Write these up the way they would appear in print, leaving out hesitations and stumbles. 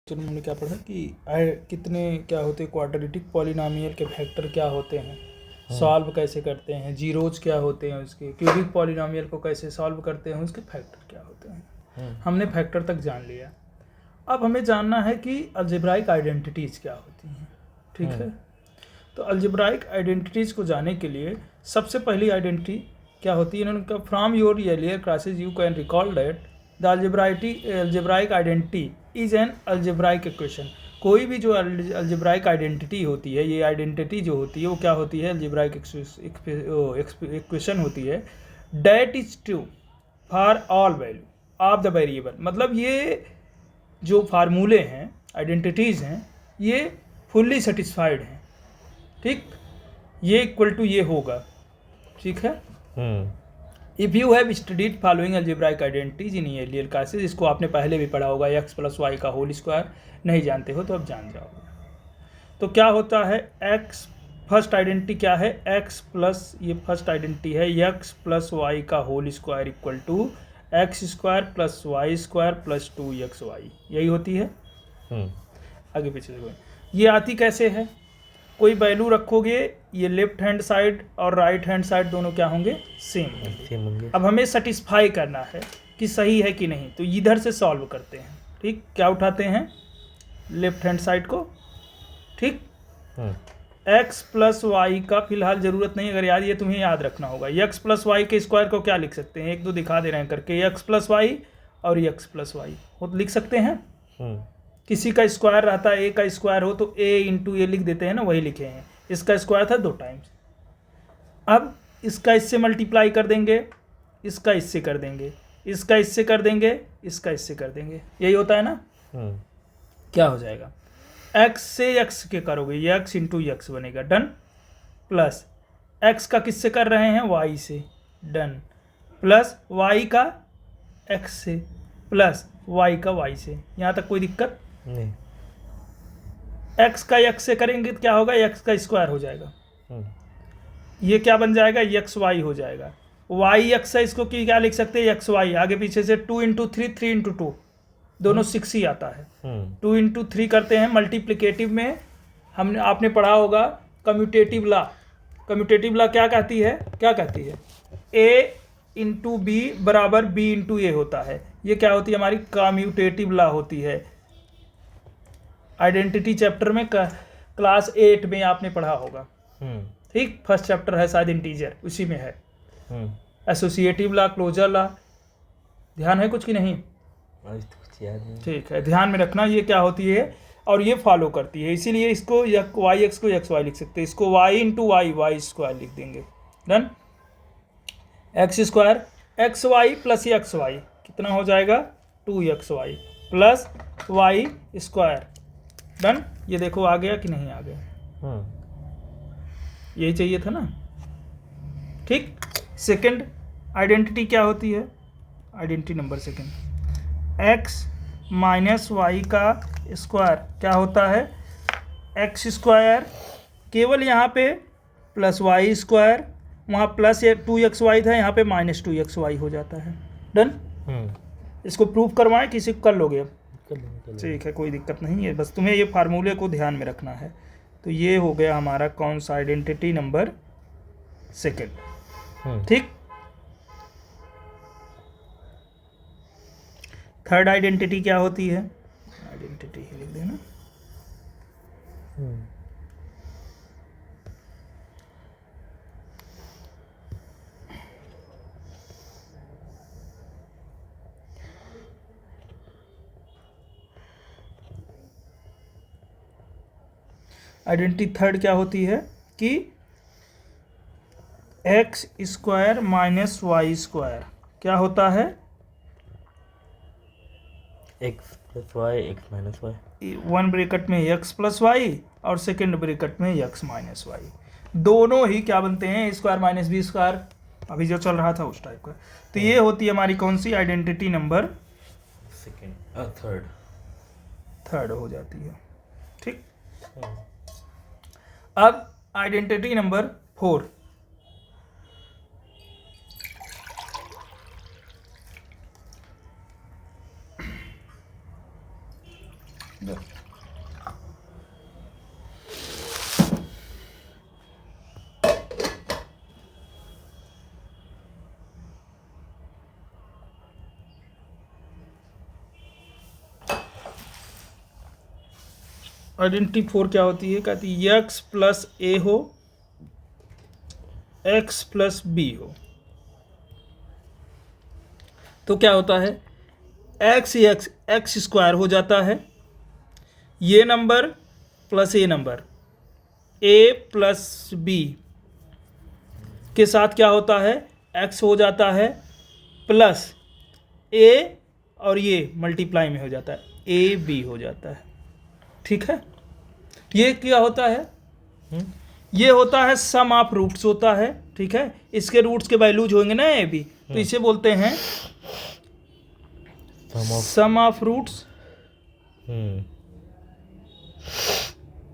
चलो हमने क्या पढ़ा कि कितने क्या होते हैं क्वाड्रेटिक पॉलिनॉमियल के फैक्टर क्या होते हैं, सॉल्व कैसे करते हैं, जीरोज क्या होते हैं उसके, क्यूबिक पॉलिनॉमियल को कैसे सॉल्व करते हैं, उसके फैक्टर क्या होते हैं। हमने फैक्टर तक जान लिया। अब हमें जानना है कि अलजेब्राइक आइडेंटिटीज़ क्या होती हैं। ठीक है, तो अलजेब्राइक आइडेंटिटीज़ को जानने के लिए सबसे पहली आइडेंटिटी क्या होती है, इन्होंने कहा from your earlier classes you can recall that the algebraic identity is an algebraic equation. कोई भी जो अलजेब्राइक आइडेंटिटी होती है, ये आइडेंटिटी जो होती है वो क्या होती है, अलजेब्राइक इक्वेशन होती है that is true for all value of the variable. मतलब ये जो फार्मूले हैं, आइडेंटिटीज़ हैं, ये फुल्ली सेटिस्फाइड हैं। ठीक, ये इक्वल टू ये होगा। ठीक है, if you have studied following algebraic identities in earlier classes, इसको आपने पहले भी पढ़ा होगा, एक्स प्लस वाई का होल स्क्वायर। नहीं जानते हो तो अब जान जाओगे। तो क्या होता है, एक्स फर्स्ट आइडेंटिटी क्या है, एक्स प्लस, ये फर्स्ट आइडेंटिटी है एक्स प्लस वाई का whole square equal to x square plus y square plus 2xy, यही होती है। आगे पीछे देखो, ये आती कैसे है, कोई वैल्यू रखोगे, ये लेफ्ट हैंड साइड और राइट हैंड साइड दोनों क्या होंगे, सेम होंगे। अब हमें सेटिस्फाई करना है कि सही है कि नहीं, तो इधर से सॉल्व करते हैं। ठीक, क्या उठाते हैं, लेफ्ट हैंड साइड को। ठीक, x प्लस वाई का फिलहाल जरूरत नहीं, अगर याद, ये तुम्हें याद रखना होगा। x प्लस वाई के स्क्वायर को क्या लिख सकते हैं, एक दो दिखा दे रहे हैं करके, x प्लस वाई और x प्लस वाई वो तो लिख सकते हैं। किसी का स्क्वायर रहता है, a का स्क्वायर हो तो a इंटू ए लिख देते हैं ना, वही लिखे हैं। इसका स्क्वायर था 2 टाइम्स। अब इसका इससे मल्टीप्लाई कर देंगे, इसका इससे कर देंगे, इसका इससे कर देंगे, इसका इससे कर देंगे, यही होता है ना। क्या हो जाएगा, x से x के करोगे, ये x इंटू एक्स बनेगा, डन। प्लस x का किससे कर रहे हैं, y से, डन। प्लस y का x से, प्लस y का y से। यहाँ तक कोई दिक्कत नहीं। x का x से करेंगे तो क्या होगा, x का स्क्वायर हो जाएगा, ये क्या बन जाएगा, एक्स वाई हो जाएगा। y x है, इसको क्या लिख सकते हैं, एक्स वाई, आगे पीछे से 2 इंटू 3, 3 इंटू 2, दोनों 6 ही आता है। 2 इंटू 3 करते हैं मल्टीप्लिकेटिव में, हमने आपने पढ़ा होगा कम्यूटेटिव लॉ। कम्यूटेटिव लॉ क्या कहती है, क्या कहती है, a इंटू बी बराबर b इंटू ए होता है। ये क्या होती है, हमारी कम्यूटेटिव लॉ होती है। आइडेंटिटी चैप्टर में क्लास 8 में आपने पढ़ा होगा। ठीक, फर्स्ट चैप्टर है शायद इंटीजर, उसी में है। एसोसिएटिव लॉ, क्लोजर लॉ, ध्यान है कुछ की नहीं, ठीक है, ध्यान में रखना ये क्या होती है और ये फॉलो करती है। इसीलिए इसको वाई एक्स को एक्स वाई लिख सकते हैं, इसको y into y, y square लिख देंगे, done. X square x y plus x y कितना हो जाएगा, 2xy plus y square, done. ये देखो आ गया कि नहीं आ गया, यही चाहिए था ना। ठीक, सेकंड आइडेंटिटी क्या होती है, identity number second, x minus y का स्क्वायर क्या होता है, एक्स स्क्वायर, केवल यहाँ पे प्लस वाई स्क्वायर, वहाँ प्लस 2xy था, यहाँ पे माइनस 2xy हो जाता है, डन। इसको प्रूफ करवाएं, किसी को कर लोगे अब, ठीक है, कोई दिक्कत नहीं है, बस तुम्हें ये फार्मूले को ध्यान में रखना है। तो ये हो गया हमारा कौन सा, आइडेंटिटी नंबर सेकंड। ठीक, थर्ड आइडेंटिटी क्या होती है, आइडेंटिटी ही लिख देना। आइडेंटिटी थर्ड क्या होती है कि x square minus y square क्या होता है, x plus y, x minus y, one bracket में एक्स प्लस वाई और सेकेंड ब्रैकेट में एक्स माइनस वाई, दोनों ही क्या बनते हैं, स्क्वायर माइनस बी स्क्वायर, अभी जो चल रहा था उस टाइप का। तो ये होती है हमारी कौन सी, आइडेंटिटी नंबर सेकंड, थर्ड हो जाती है। ठीक, अब आइडेंटिटी नंबर 4, आइडेंटिटी 4 क्या होती है? कहती है x प्लस ए हो, x प्लस बी हो, तो क्या होता है? एक्स स्क्वायर हो जाता है, ये नंबर प्लस ये नंबर, ए प्लस बी के साथ क्या होता है? x हो जाता है प्लस ए, और ये मल्टीप्लाई में हो जाता है, ए बी हो जाता है। ठीक है, ये क्या होता है? ये होता है सम ऑफ रूट्स होता है। ठीक है, इसके रूट्स के वैल्यूज होंगे ना ए बी, तो इसे बोलते हैं सम ऑफ रूट्स,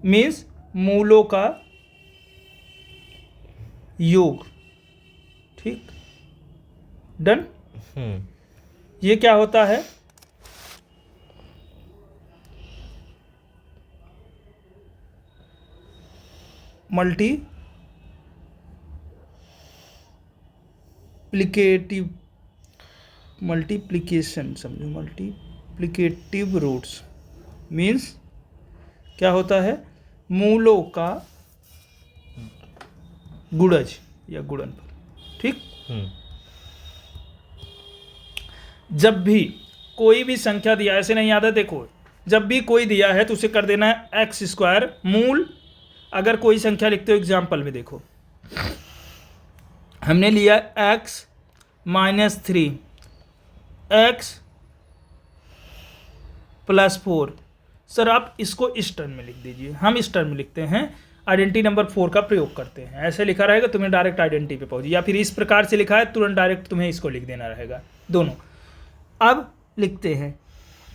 मीन्स मूलों का योग। ठीक, डन। ये क्या होता है? मल्टीप्लिकेशन समझो, मल्टीप्लिकेटिव रूट्स मीन्स क्या होता है? मूलों का गुणज या गुणनफल। ठीक, जब भी कोई भी संख्या दिया, ऐसे नहीं आता, देखो जब भी कोई दिया है तो उसे कर देना है एक्स स्क्वायर मूल। अगर कोई संख्या लिखते हो, एग्जाम्पल में देखो, हमने लिया x minus 3, x plus 4। Sir आप इसको इस टर्म में लिख दीजिए, हम इस टर्म में लिखते हैं, आइडेंटिटी नंबर 4 का प्रयोग करते हैं। ऐसे लिखा रहेगा, तुम्हें डायरेक्ट आइडेंटिटी पे पहुंची, या फिर इस प्रकार से लिखा है तुरंत डायरेक्ट तुम्हें इसको लिख देना रहेगा, दोनों। अब लिखते हैं,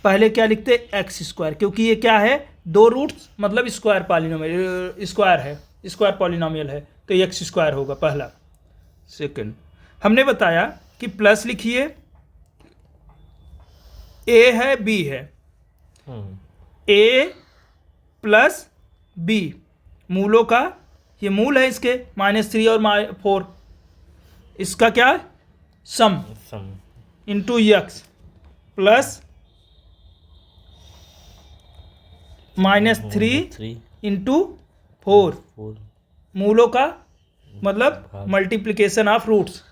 पहले क्या लिखते हैं? एक्स स्क्वायर, क्योंकि ये क्या है? दो रूट्स मतलब स्क्वायर पॉलिनोमियल, स्क्वायर है, स्क्वायर पॉलिनोमियल है, तो एक्स स्क्वायर होगा पहला। सेकंड, हमने बताया कि प्लस लिखिए, ए है बी है, ए प्लस बी मूलों का, ये मूल है इसके -3 और 4, इसका क्या है? सम इंटू एक्स प्लस -3 इंटू 4 मूलों का, मतलब मल्टीप्लिकेशन ऑफ रूट्स,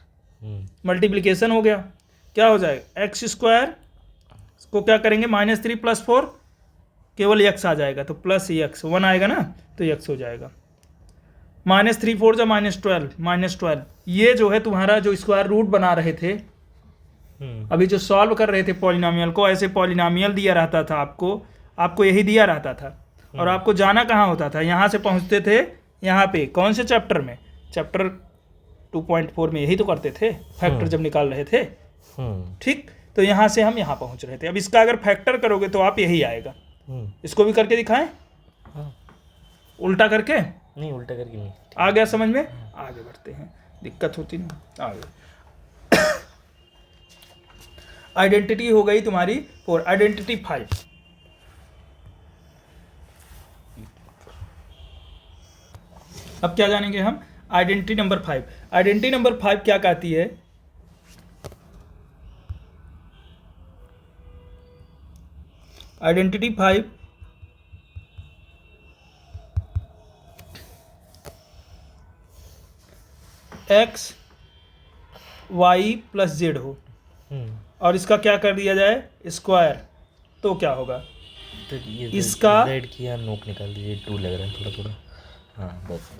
मल्टीप्लिकेशन हो गया। क्या हो जाएगा? एक्स स्क्वायर को क्या करेंगे? -3 प्लस 4, केवल एक्स आ जाएगा, तो प्लस एक्स 1 आएगा ना, तो एक्स हो जाएगा। -3 4 जा -12, ये जो है तुम्हारा जो स्क्वायर रूट बना रहे थे, अभी जो सॉल्व कर रहे थे पॉलिनोमियल को, ऐसे पॉलिनोमियल दिया रहता था आपको यही दिया रहता था, और आपको जाना कहाँ होता था? यहाँ से पहुँचते थे यहाँ पे, कौन से चैप्टर में? चैप्टर 2.4 में यही तो करते थे, फैक्टर जब निकाल रहे थे। ठीक, तो यहाँ से हम यहाँ पहुँच रहे थे। अब इसका अगर फैक्टर करोगे तो आप यही आएगा। इसको भी करके दिखाएं? उल्टा करके? नहीं, उल्टा करके नहीं। आ गया समझ में? आगे बढ़ते हैं, दिक्कत होती ना आगे। आइडेंटिटी हो गई तुम्हारी 4। आइडेंटिटी 5, अब क्या जानेंगे हम? Identity number 5। आइडेंटिटी नंबर 5 क्या कहती है? Identity 5 x y plus z हो, और इसका क्या कर दिया जाए? स्क्वायर, तो क्या होगा? तो ये इसका जेड की यहाँ नोक निकाल दीजिए, 2 लग रहा है थोड़ा। हाँ बस।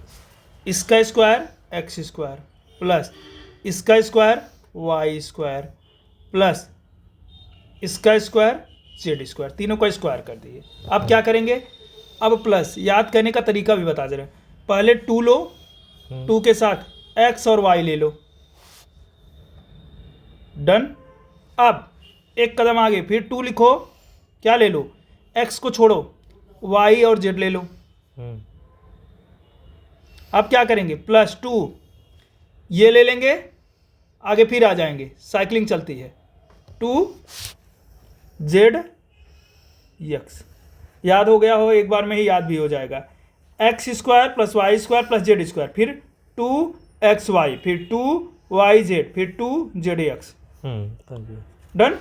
इसका स्क्वायर एक्स स्क्वायर प्लस इसका स्क्वायर वाई स्क्वायर प्लस इसका स्क्वायर जेड स्क्वायर, तीनों का स्क्वायर कर दिए। अब क्या करेंगे? अब प्लस, याद करने का तरीका भी बता दे रहे हैं। पहले 2 लो, 2 के साथ एक्स और वाई ले लो, डन। अब एक कदम आगे फिर 2 लिखो, क्या ले लो? एक्स को छोड़ो, वाई और जेड ले लो। अब क्या करेंगे? +2 ये ले लेंगे, आगे फिर आ जाएंगे, साइकिलिंग चलती है, 2 जेड एक्स, याद हो गया हो, एक बार में ही याद भी हो जाएगा। X square plus y square plus z square, फिर 2xy, फिर 2yz, फिर 2zx। समझिए। डन।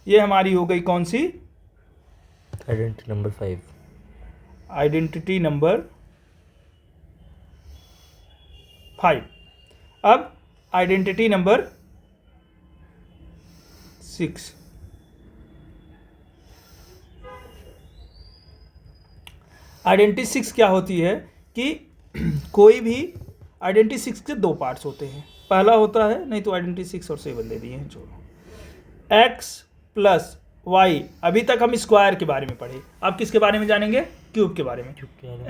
ये हमारी हो गई कौन सी? Identity number 5। Identity number 5। अब आइडेंटिटी नंबर 6। आइडेंटिटी 6 क्या होती है कि कोई भी आइडेंटिटी 6 के दो पार्ट्स होते हैं। पहला होता है, नहीं तो आइडेंटिटी 6 और 7 दे दिए हैं, छोड़ो। एक्स प्लस वाई, अभी तक हम स्क्वायर के बारे में पढ़े, अब किसके बारे में जानेंगे? क्यूब के बारे में।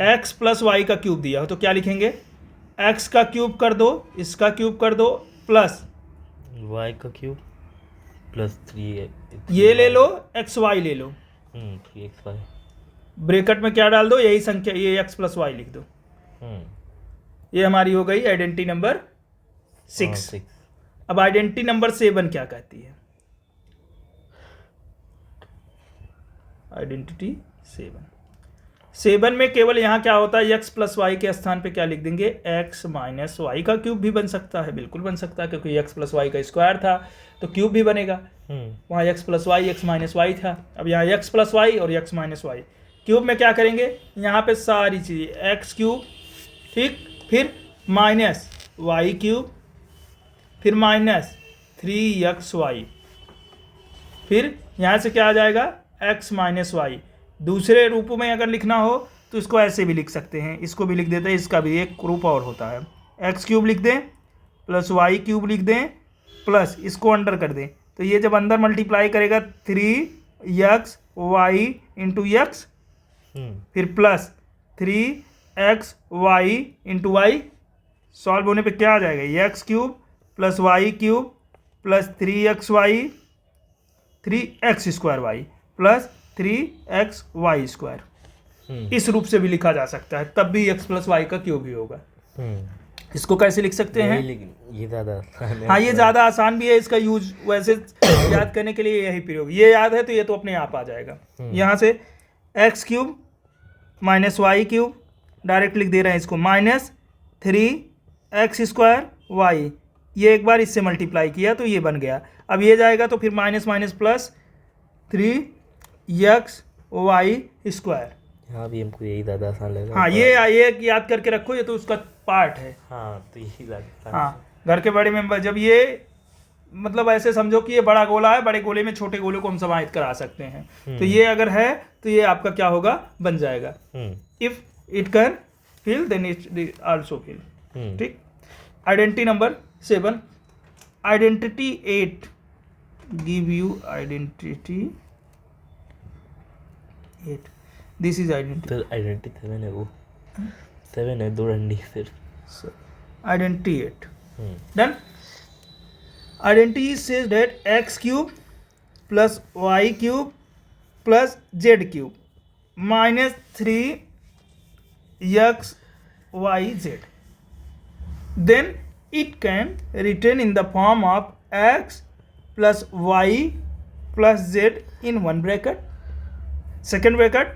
एक्स प्लस वाई का क्यूब दिया हो तो क्या लिखेंगे? एक्स का क्यूब कर दो, इसका क्यूब कर दो, प्लस वाई का क्यूब प्लस 3 ये ले लो, एक्स वाई ले लो, 3xy। ब्रैकेट में क्या डाल दो? यही संख्या, ये एक्स प्लस वाई लिख दो। ये हमारी हो गई आइडेंटिटी नंबर 6। अब आइडेंटिटी नंबर 7 क्या कहती है? आइडेंटिटी 7 में केवल यहाँ क्या होता है? एक्स प्लस वाई के स्थान पे क्या लिख देंगे? एक्स माइनस वाई का क्यूब भी बन सकता है, बिल्कुल बन सकता है, क्योंकि एक्स प्लस वाई का स्क्वायर था तो क्यूब भी बनेगा। वहाँ x plus y, x minus y था, अब यहाँ एक्स प्लस वाई और एक्स माइनस वाई। क्यूब में क्या करेंगे? यहाँ पे सारी चीज़ें एक्स क्यूब, ठीक, फिर माइनस वाई क्यूब, फिर माइनस 3xy, फिर यहाँ से क्या आ जाएगा? x minus y. दूसरे रूप में अगर लिखना हो तो इसको ऐसे भी लिख सकते हैं, इसको भी लिख देते हैं, इसका भी एक रूप और होता है। एक्स क्यूब लिख दें प्लस वाई क्यूब लिख दें प्लस इसको अंडर कर दें, तो ये जब अंदर मल्टीप्लाई करेगा 3xy इंटू एक्स, फिर plus 3xy into y. Solve होने पे क्या आ जाएगा? X cube plus y cube plus 3xy 3x square y plus 3xy square. इस रूप से भी लिखा जा सकता है, तब भी x प्लस वाई का क्यूब ही होगा। इसको कैसे लिख सकते हैं? लेकिन ये ज़्यादा आसान है। हाँ, ये ज़्यादा आसान भी है, इसका यूज वैसे याद करने के लिए यही प्रयोग। ये याद है तो ये तो अपने आप आ जाएगा। यहाँ से x cube minus y cube, direct लिख दे रहे हैं इसको, माइनस 3x स्क्वायर वाई। ये एक बार इससे मल्टीप्लाई किया तो ये बन गया। अब ये जाएगा तो फिर minus minus plus 3xy square. हाँ, भी हमको यही ज़्यादा आसान लगा। हाँ, ये याद करके रखो, ये तो उसका पार्ट है। हाँ, तो यही ज़्यादा। हाँ, घर के बड़े में जब ये मतलब ऐसे समझो कि ये बड़ा गोला है, बड़े गोले में छोटे गोले को हम समाहित करा सकते हैं, तो ये अगर है तो ये आपका क्या होगा? बन जाएगा। If it can fill then it also fill. ठीक। Identity number 7। Identity 8 give you identity 8। This is identity. तो आइडेंटिटी 7 है, वो 7 है, 2 डंडी फिर। Identity 8 done. Identity says that x cube plus y cube plus z cube minus 3xyz. Then it can written in the form of x plus y plus z in one bracket. Second bracket,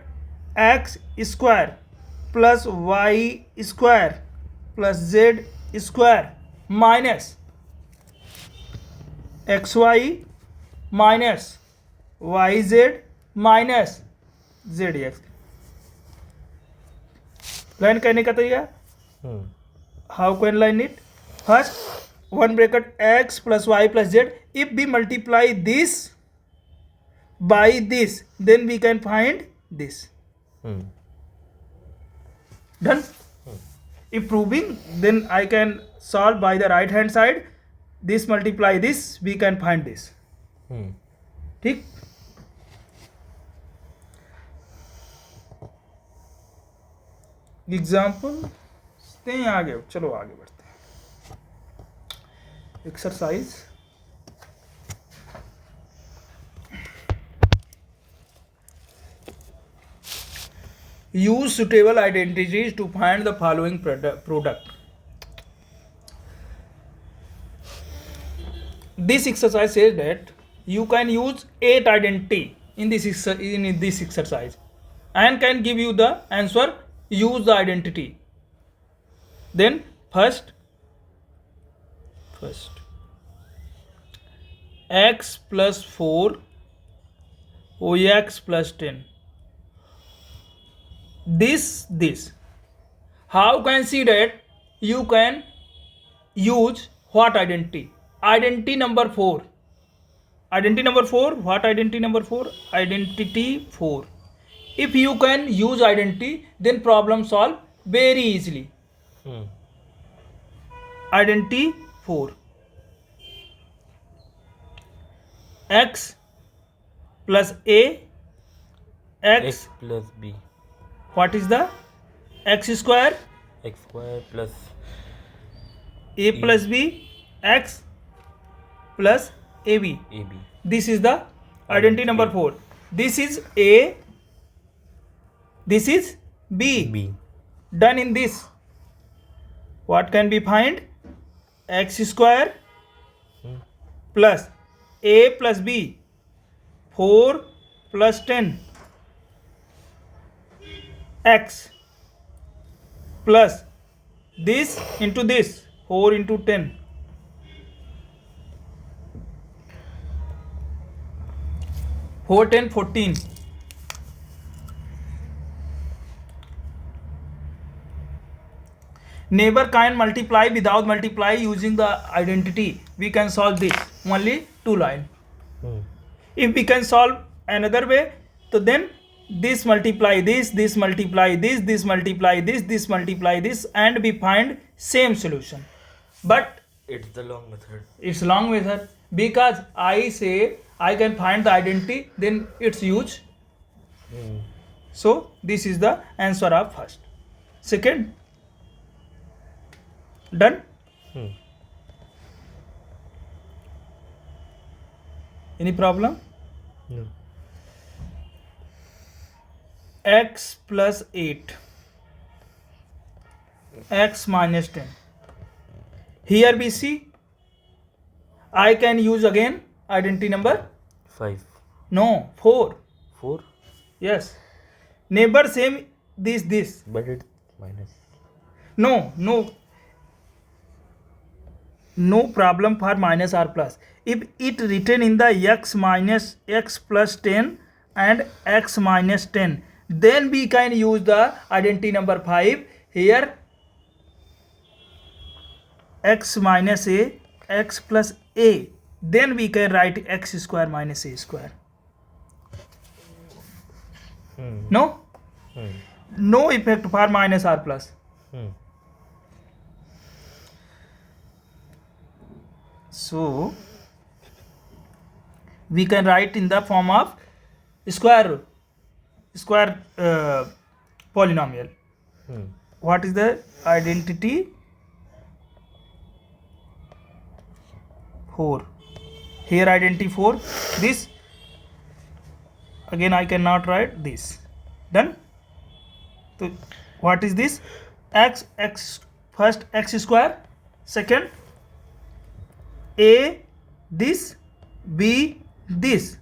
x square plus y square plus z square minus xy minus yz minus zx। Line करने का तरीका, how can line it? First, one bracket x plus y plus z, if we multiply this by this then we can find this. Done. if proving then I can solve by the right hand side, this multiply this we can find this। ठीक। Example हैं आगे, चलो आगे बढ़ते हैं। Exercise use suitable identities to find the following product। This exercise says that you can use 8 identity in this exercise। and can give you the answer. Use the identity. Then first x plus 4 ox plus 10. This how can see that you can use what identity? Identity number 4. Identity number 4. What identity number 4? Identity 4. If you can use identity, then problem solve very easily. Identity 4. X plus A, x plus b, what is the x square? x square plus A plus B, x plus AB. ab, This is the identity number 4. This is A, this is B. b, Done in this. What can be find? X square plus A plus B, 4 plus 10, x plus this into this, 4 into 10, 4 10 14. Neighbor can multiply without multiply using the identity. We can solve this only 2 line. If we can solve another way, so then this multiply this, this multiply this, this multiply this, this multiply this, and we find same solution. But it's the long method. it's long method, because I say I can find the identity, then it's huge. So this is the answer of first. Second, done. Any problem? No. X plus 8, x minus 10. Here we see I can use again identity number 5, no 4. 4, Yes, neighbor same this. but it's minus. No problem for minus or plus. If it written in the x minus x plus 10 and x minus 10, then we can use the identity number 5. Here x minus a, x plus a, then we can write x square minus a square. No? No effect for minus or plus. So we can write in the form of square polynomial. What is the identity? 4. Here identity 4. This again I cannot write this. Done. So what is this? X first x square, second a this, b this,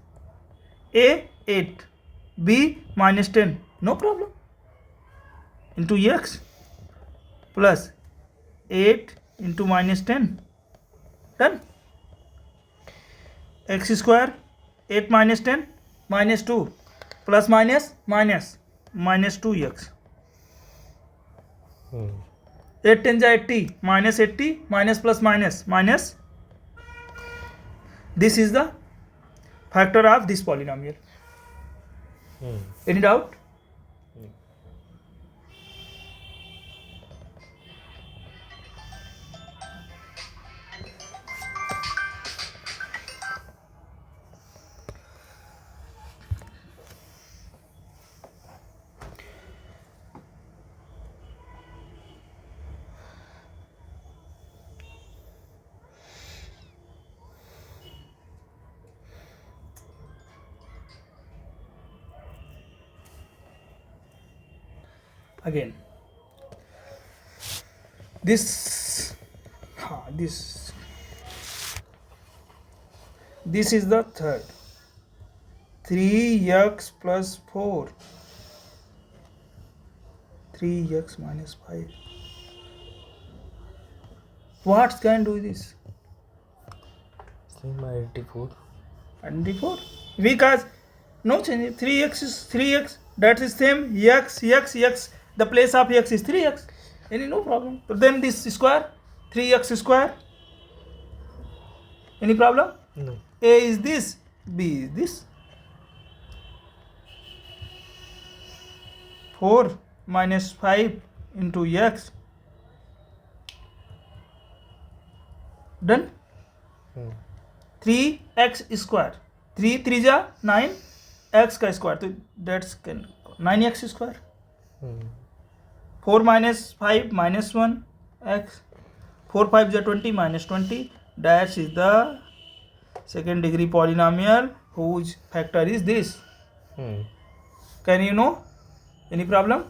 a 8, b minus 10, no problem, into x plus 8 into minus 10. Done. X square 8 minus 10 minus 2 plus minus 2x. 8 10 80 minus 80 minus plus minus. This is the factor of this polynomial. Any doubt? Again, this is the third. 3x plus 4 3x minus 5. What can do this? Same identity 4. Identity 4. Because no change. 3x is 3x. That is same. X. The place of x is 3x. Any no problem. But then this square, 3x square. Any problem? No. A is this, B is this. 4 minus 5 into x. Done? 3x square. 3 3 जा 9 x का square तो that's 9x square. 4 minus 5 minus 1 x. 4 5 जा 20 minus 20. Dash is the second degree polynomial whose factor is this. Can you know? Any problem?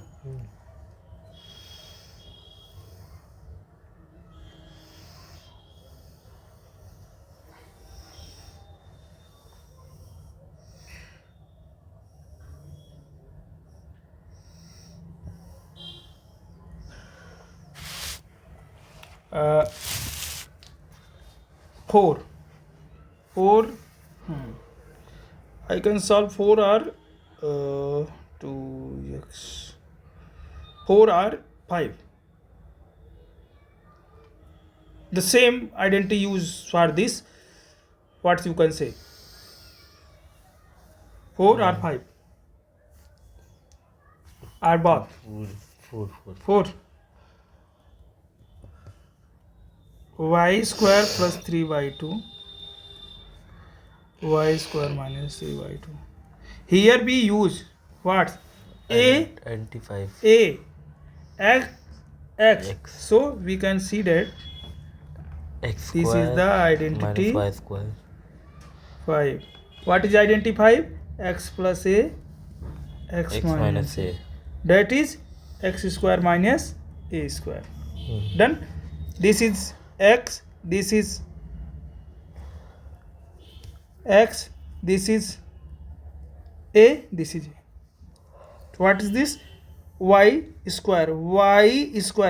Four. I can solve 4 or 2x. 4 or 5. The same identity used for this. What you can say? 4 or 5? Or both? 4. Y square plus 3y2. Y square minus 3y2. Here we use what? A Identity 5. A x. So we can see that X this square is the identity minus y square. 5. What is identity 5? X plus A, x minus A. That is x square minus A square. Done? This is x, this is x, this is A, this is A. What is this? Y square.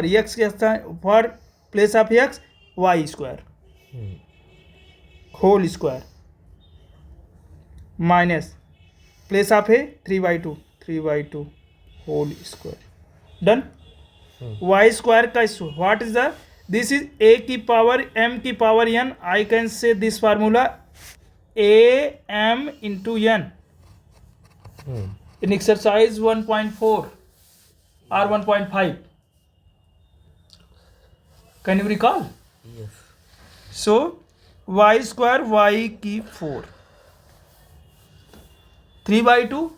X for place of x, y square. Whole square. Minus place of A, 3y2 whole square. Done? Y square का what is the? This is a की power m की power n. I can say this formula a m into n. In exercise 1.4 or 1.5. Can you recall? Yes. So y square y की 4. 3/2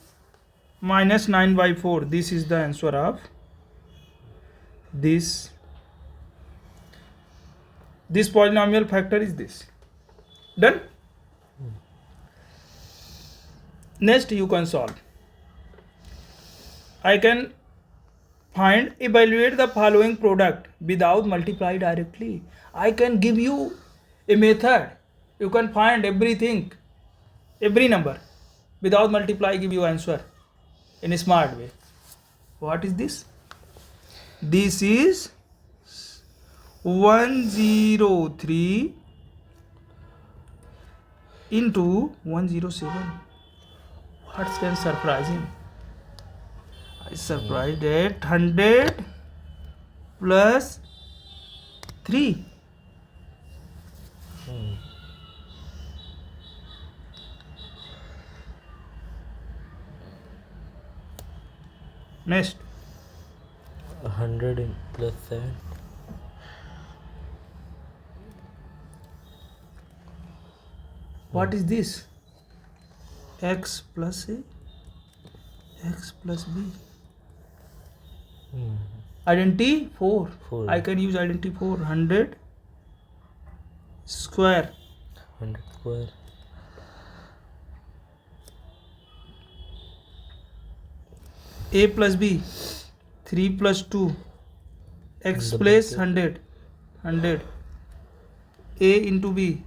minus 9/4. This is the answer of this. This polynomial factor is this. Done? Next you can solve. I can evaluate the following product without multiply directly. I can give you a method. You can find everything, every number without multiply, give you answer in a smart way. What is this? This is 103 into 107. What's can surprising? I surprised at 100 plus 3. Next. 100 plus 7. What is this? X plus A, X plus B. Identity 4. 4. I can use identity 4. 100 square. 100 square. A plus B. 3 plus 2. X plus 100. 100. A into B.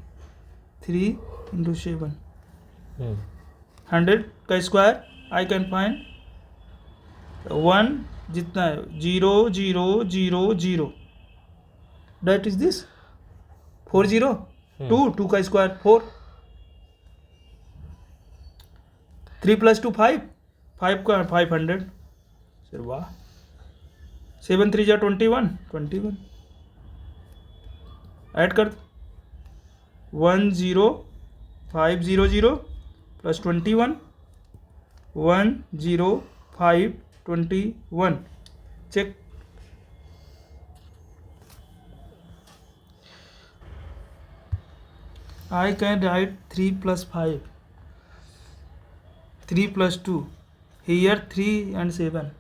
3 into 7. 100 का square I can find 1 जितना है 0 0 0 0 that is this 4 0 2 का square 4 3 + 2 5 5 का 500 sir वाह 7 3 जा 21 21 add कर 1 0 5 0 0 plus 21 1 0 5 21 check I can write 3 + 5 3 + 2 here 3 and 7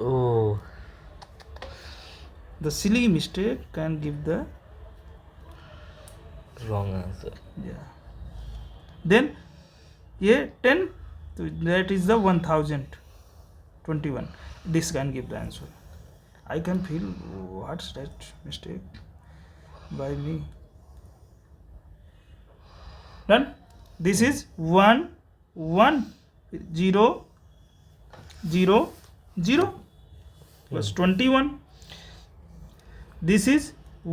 Oh, the silly mistake can give the wrong answer. yeah then ये 10 so that is the 1021 this can give the answer I can feel what's that mistake by me done this is 1 1 0 0 0 plus 21 this is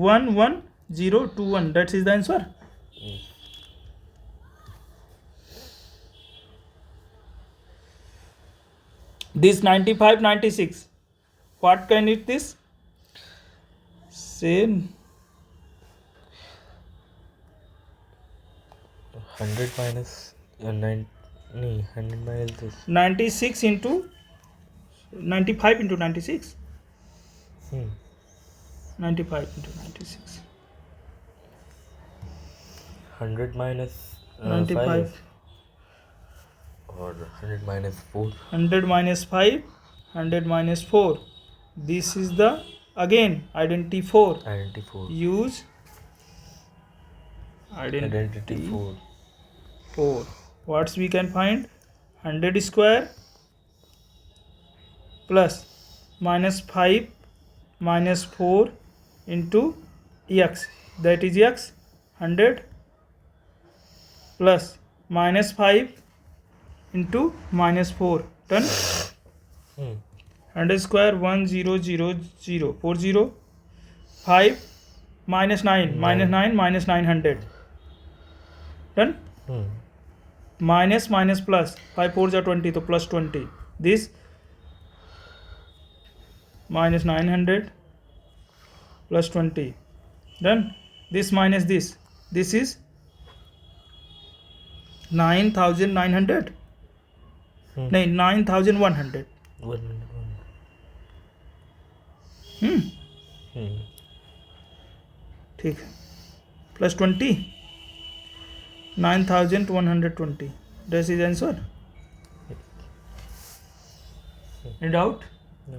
1 1 0 2 1 that is the answer this 95 96 what can it this say 100 minus 9. नहीं 100 minus this. 96 into 95 into 96 Hmm. 95 into 96 100 minus 95 5 or 100 minus 4. 100 minus 5 100 minus 4 this is the again identity 4 Identity 4. use Identity 4. 4 what's we can find 100 square plus minus 5 minus 4 into x that is x 100 plus minus 5 into minus 4 done Hmm. 100 square 1 0 0 0 4 0 5 minus 9 minus 9 minus 900 done Hmm. minus minus plus 5 4 are 20 so plus 20 this minus 900 plus 20 done this minus this is 9900 Hmm. नहीं 9100 100. Hmm. ठीक है plus 20 9120 this is answer any doubt No.